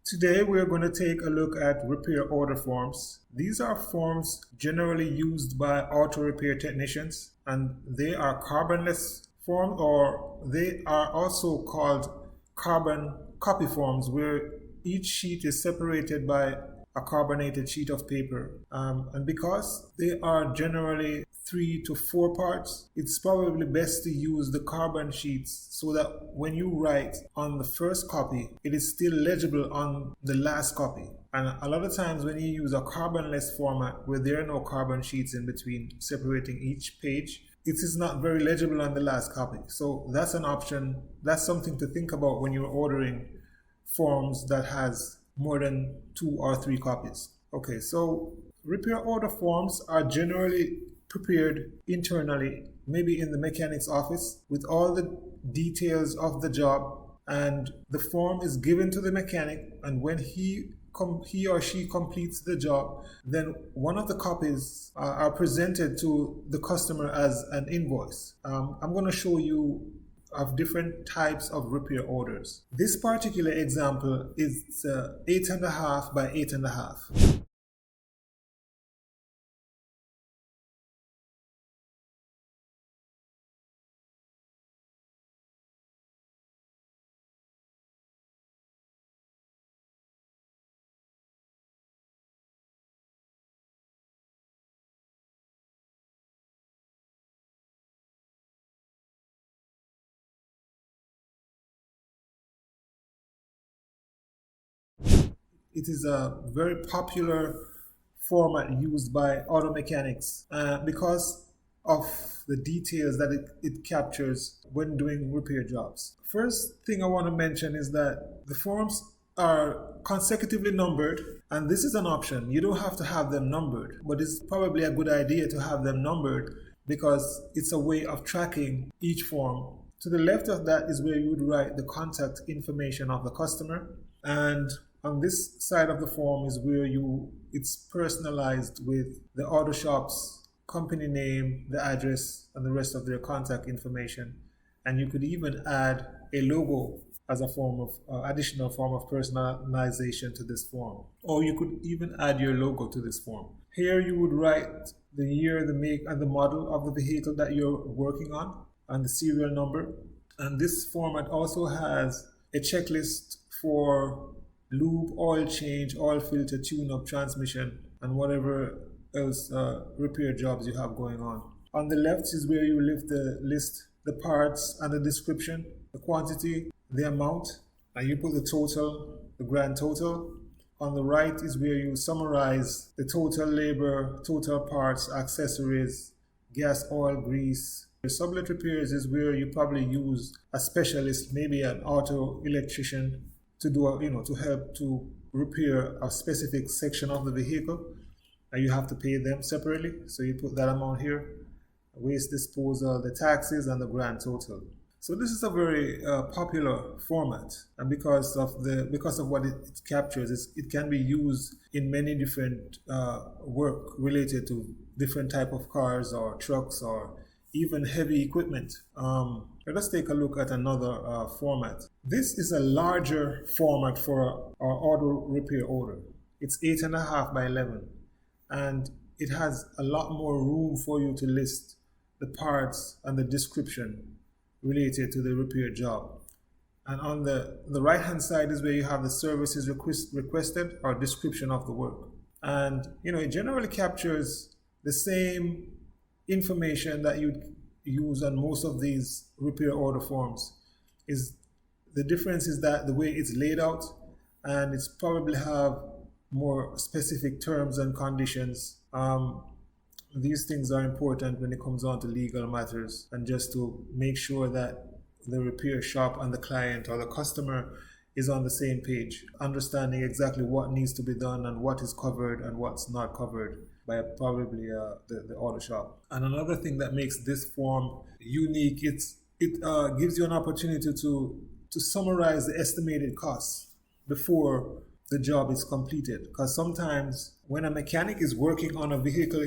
Today we're going to take a look at repair order forms. These are forms generally used by auto repair technicians, and they are carbonless forms, or they are also called carbon copy forms, where each sheet is separated by a carbonated sheet of paper. And because they are generally 3 to 4 parts, it's probably best to use the carbon sheets so that when you write on the first copy, it is still legible on the last copy. And a lot of times when you use a carbonless format where there are no carbon sheets in between separating each page, it is not very legible on the last copy. So that's an option. That's something to think about when you're ordering forms that has more than 2 or 3 copies. Okay, so repair order forms are generally prepared internally, maybe in the mechanic's office, with all the details of the job, and the form is given to the mechanic, and when he or she completes the job, then one of the copies are presented to the customer as an invoice. I'm going to show you of different types of repair orders. This particular example is 8.5 by 8.5. It is a very popular format used by auto mechanics because of the details that it captures when doing repair jobs. First thing I want to mention is that the forms are consecutively numbered, and this is an option. You don't have to have them numbered, but it's probably a good idea to have them numbered because it's a way of tracking each form. To the left of that is where you would write the contact information of the customer, and on this side of the form is where it's personalized with the auto shop's company name, the address, and the rest of their contact information. And you could even add a logo as a form of additional form of personalization to this form. Or you could even add your logo to this form. Here you would write the year, the make, and the model of the vehicle that you're working on, and the serial number. And this format also has a checklist for lube, oil change, oil filter, tune-up, transmission, and whatever else repair jobs you have going on. On the left is where you list the parts and the description, the quantity, the amount, and you put the total, the grand total. On the right is where you summarize the total labor, total parts, accessories, gas, oil, grease. The sublet repairs is where you probably use a specialist, maybe an auto electrician, to do to help to repair a specific section of the vehicle, and you have to pay them separately. So you put that amount here, waste disposal, the taxes, and the grand total. So this is a very popular format, and because of what it captures, it can be used in many different work related to different type of cars or trucks or even heavy equipment. Let us take a look at another format. This is a larger format for our auto repair order. It's 8.5 by 11, and it has a lot more room for you to list the parts and the description related to the repair job. And on the right hand side is where you have the services requested or description of the work. And it generally captures the same information that you use on most of these repair order forms. The difference is that the way it's laid out, and it's probably have more specific terms and conditions. These things are important when it comes on to legal matters, and just to make sure that the repair shop and the client or the customer is on the same page, understanding exactly what needs to be done and what is covered and what's not covered by probably the auto shop. And another thing that makes this form unique, it gives you an opportunity to summarize the estimated costs before the job is completed. Because sometimes when a mechanic is working on a vehicle,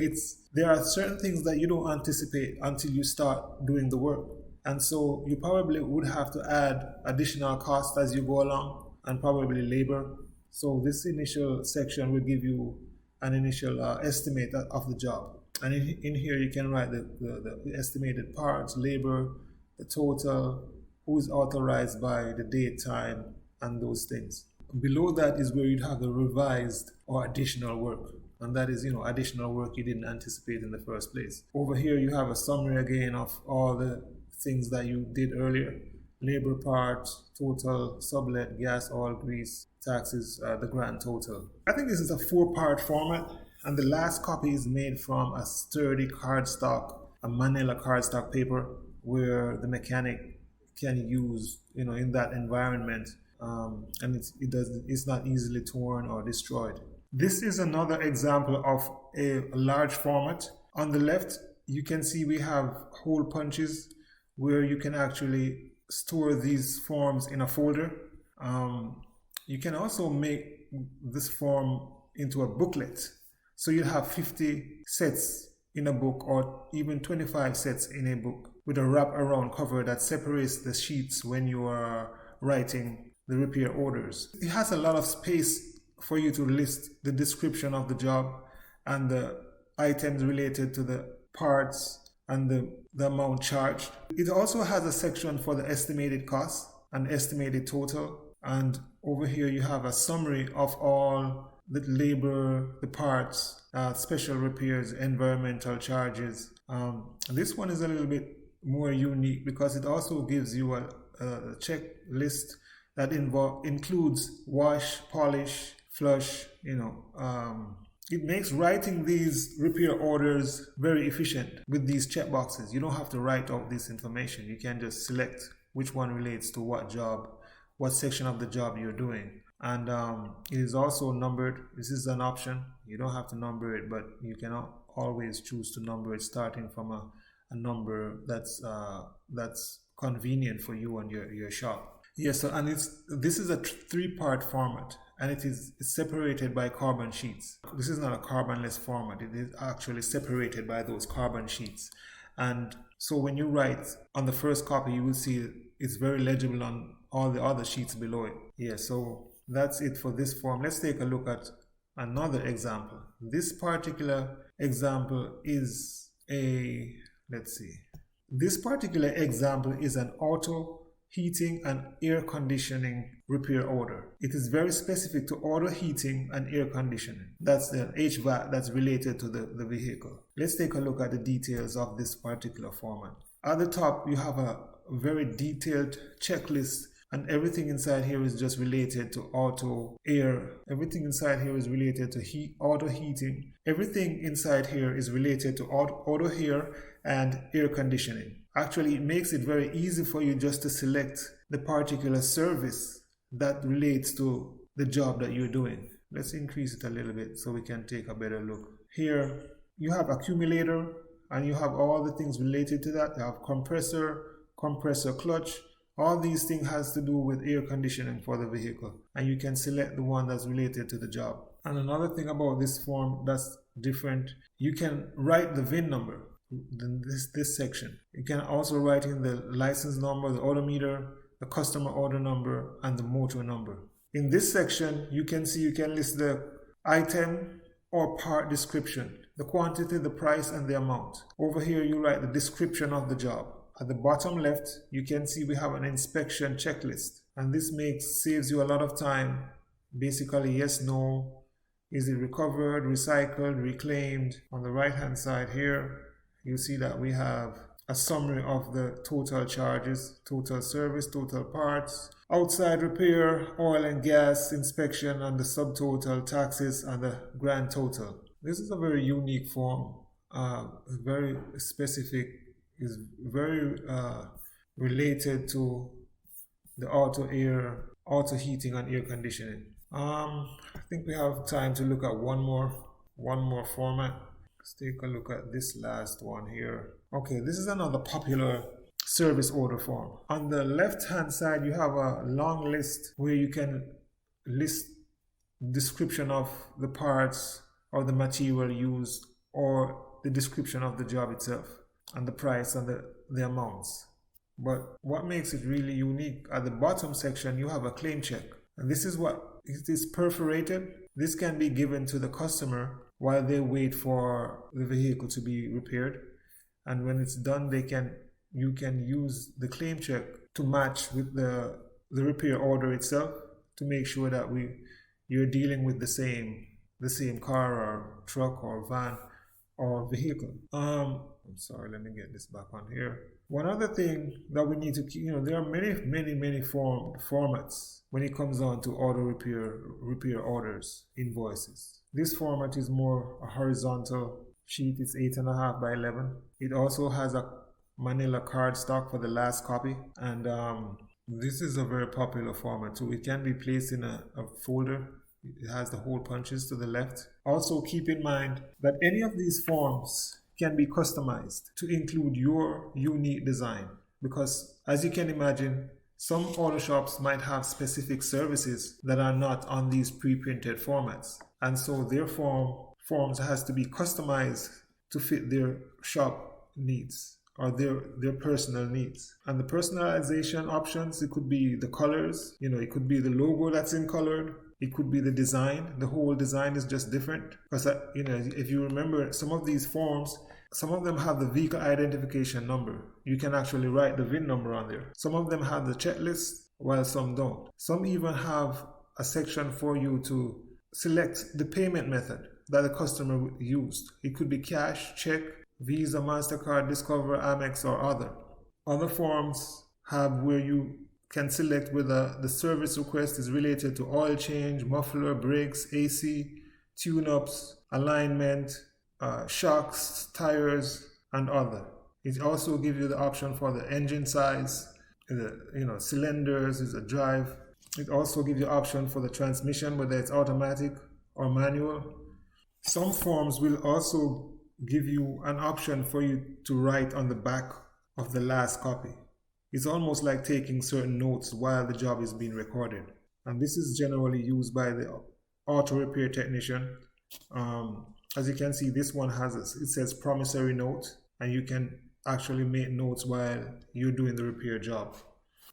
there are certain things that you don't anticipate until you start doing the work. And so you probably would have to add additional costs as you go along, and probably labor. So this initial section will give you an initial estimate of the job. And in here you can write the estimated parts, labor, the total, who is authorized by, the date, time, and those things. Below that is where you'd have the revised or additional work. And that is, additional work you didn't anticipate in the first place. Over here you have a summary again of all the things that you did earlier. Labor, parts, total, sublet, gas, oil, grease, taxes, the grand total. I think this is a 4-part format, and the last copy is made from a sturdy cardstock, a manila cardstock paper, where the mechanic can use, in that environment, and it's not easily torn or destroyed. This is another example of a large format. On the left, you can see we have hole punches where you can actually store these forms in a folder. You can also make this form into a booklet. So you have 50 sets in a book, or even 25 sets in a book, with a wrap around cover that separates the sheets when you are writing the repair orders. It has a lot of space for you to list the description of the job and the items related to the parts and the amount charged. It also has a section for the estimated cost and estimated total. And over here you have a summary of all the labor, the parts, special repairs, environmental charges. This one is a little bit more unique because it also gives you a checklist that includes wash, polish, flush, It makes writing these repair orders very efficient with these checkboxes. You don't have to write out this information. You can just select which one relates to what job, what section of the job you're doing. And it is also numbered. This is an option. You don't have to number it, but you can always choose to number it starting from a number that's convenient for you and your shop. Yes, so, and this is a 3-part format, and it is separated by carbon sheets. This is not a carbonless format. It is actually separated by those carbon sheets. And so when you write on the first copy, you will see it's very legible on all the other sheets below it. Yeah, so that's it for this form. Let's take a look at another example. This particular example is This particular example is an auto heating and air conditioning repair order. It is very specific to auto heating and air conditioning. That's the HVAC that's related to the vehicle. Let's take a look at the details of this particular format. At the top, you have a very detailed checklist, and everything inside here is just related to auto air. Everything inside here is related to auto heating. Everything inside here is related to auto air and air conditioning. Actually, it makes it very easy for you just to select the particular service that relates to the job that you're doing. Let's increase it a little bit so we can take a better look. Here, you have accumulator, and you have all the things related to that. You have compressor clutch. All these things has to do with air conditioning for the vehicle, and you can select the one that's related to the job. And another thing about this form that's different, you can write the VIN number. This section. You can also write in the license number, the odometer, the customer order number, and the motor number. In this section, you can list the item or part description, the quantity, the price, and the amount. Over here, you write the description of the job. At the bottom left, you can see we have an inspection checklist, and this saves you a lot of time. Basically, yes, no, is it recovered, recycled, reclaimed. On the right hand side here, you see that we have a summary of the total charges, total service, total parts, outside repair, oil and gas inspection, and the subtotal, taxes, and the grand total. This is a very unique form, very specific, is very related to the auto heating and air conditioning. I think we have time to look at one more format. Let's take a look at this last one here. Okay, this is another popular service order form. On the left hand side, you have a long list where you can list description of the parts or the material used, or the description of the job itself, and the price and the amounts. But what makes it really unique, at the bottom section you have a claim check, and this is what it is perforated. This can be given to the customer while they wait for the vehicle to be repaired. And when it's done, you can use the claim check to match with the repair order itself to make sure that you're dealing with the same car or truck or van or vehicle. I'm sorry, let me get this back on here. One other thing that we need to keep, there are many formats when it comes on to auto repair orders, invoices. This format is more a horizontal sheet. It's 8.5 by 11. It also has a manila card stock for the last copy, and this is a very popular format too. It can be placed in a folder. It has the hole punches to the left. Also keep in mind that any of these forms can be customized to include your unique design, because as you can imagine, some auto shops might have specific services that are not on these pre-printed formats, and so their forms has to be customized to fit their shop needs or their personal needs. And the personalization options, it could be the colors, it could be the logo that's in colored, it could be the design. The whole design is just different. Because, if you remember, some of these forms, some of them have the vehicle identification number. You can actually write the VIN number on there. Some of them have the checklist, while some don't. Some even have a section for you to select the payment method that the customer used. It could be cash, check, Visa, MasterCard, Discover, Amex, or other. Other forms have where you can select whether the service request is related to oil change, muffler, brakes, AC, tune-ups, alignment, shocks, tires, and other. It also gives you the option for the engine size, cylinders, is a drive. It also gives you option for the transmission, whether it's automatic or manual. Some forms will also give you an option for you to write on the back of the last copy. It's almost like taking certain notes while the job is being recorded. And this is generally used by the auto repair technician. As you can see, this one it says promissory note, and you can actually make notes while you're doing the repair job.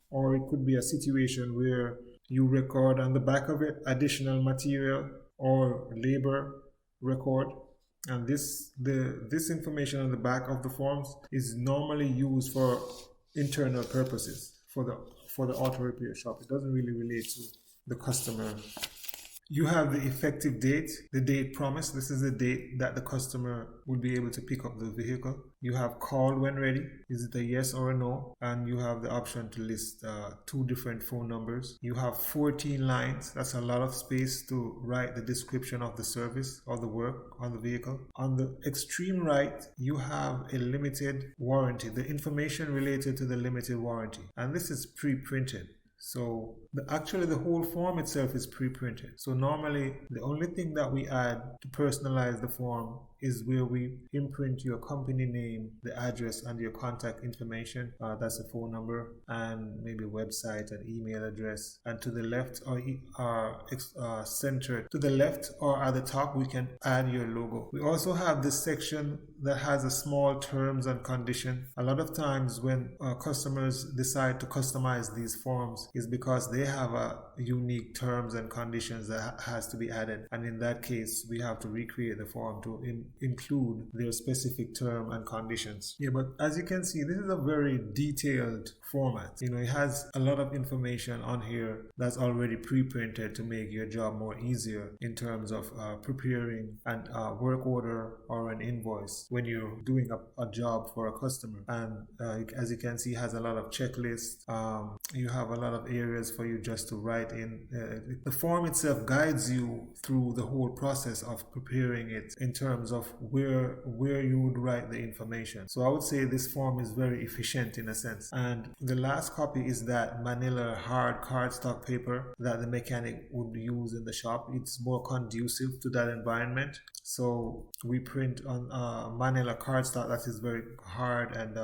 Or it could be a situation where you record on the back of it additional material or labor record. And this information on the back of the forms is normally used for internal purposes for the auto repair shop. It doesn't really relate to the customer. You have the effective date, the date promised. This is the date that the customer will be able to pick up the vehicle. You have call when ready. Is it a yes or a no? And you have the option to list 2 different phone numbers. You have 14 lines. That's a lot of space to write the description of the service or the work on the vehicle. On the extreme right, you have a limited warranty, the information related to the limited warranty. And this is pre-printed. So actually the whole form itself is pre-printed. So normally the only thing that we add to personalize the form is where we imprint your company name, the address, and your contact information. That's a phone number and maybe website and email address. And to the left or centered to the left or at the top, we can add your logo. We also have this section that has a small terms and condition. A lot of times when customers decide to customize these forms is because they have a unique terms and conditions that has to be added. And in that case, we have to recreate the form to include their specific term and conditions. Yeah, but as you can see, this is a very detailed format. It has a lot of information on here that's already pre-printed to make your job more easier in terms of preparing an work order or an invoice when you're doing a job for a customer. And as you can see, it has a lot of checklists. You have a lot of areas for you just to write in. The form itself guides you through the whole process of preparing it in terms of where you would write the information. So I would say this form is very efficient in a sense. And the last copy is that manila hard cardstock paper that the mechanic would use in the shop. It's more conducive to that environment. So we print on manila cardstock that is very hard, and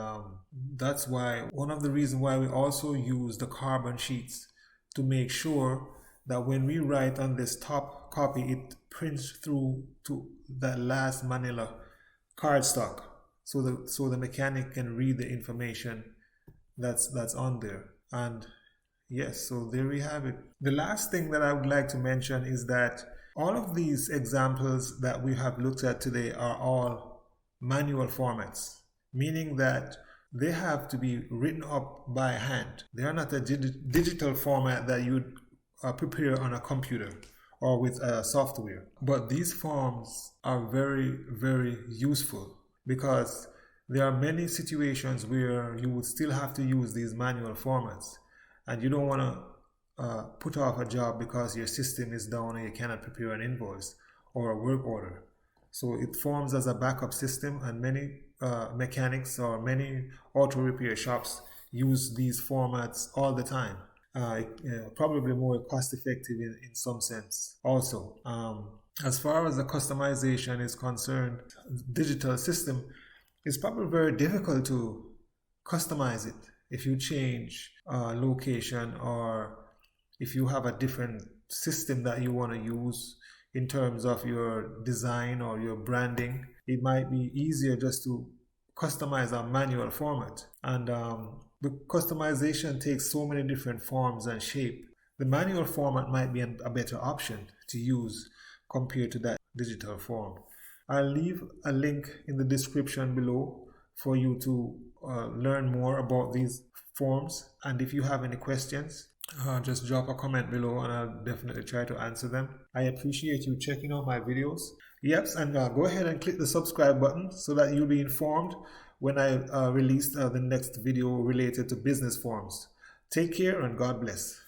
that's why one of the reasons why we also use the carbon sheets to make sure that when we write on this top copy, it prints through to that last manila cardstock, so the mechanic can read the information that's on there. And Yes, so there we have it. The last thing that I would like to mention is that all of these examples that we have looked at today are all manual formats, meaning that they have to be written up by hand. They are not a digital format that you would prepare on a computer or with software. But these forms are very, very useful because there are many situations where you would still have to use these manual formats, and you don't want to put off a job because your system is down and you cannot prepare an invoice or a work order. So it forms as a backup system, and many mechanics or many auto repair shops use these formats all the time. Probably more cost effective in some sense. Also, as far as the customization is concerned, digital system is probably very difficult to customize it. If you change location, or if you have a different system that you want to use in terms of your design or your branding, it might be easier just to customize a manual format. And the customization takes so many different forms and shape. The manual format might be a better option to use compared to that digital form. I'll leave a link in the description below for you to learn more about these forms. And if you have any questions, just drop a comment below and I'll definitely try to answer them. I appreciate you checking out my videos. Yep, and go ahead and click the subscribe button so that you'll be informed when I release the next video related to business forms. Take care and God bless.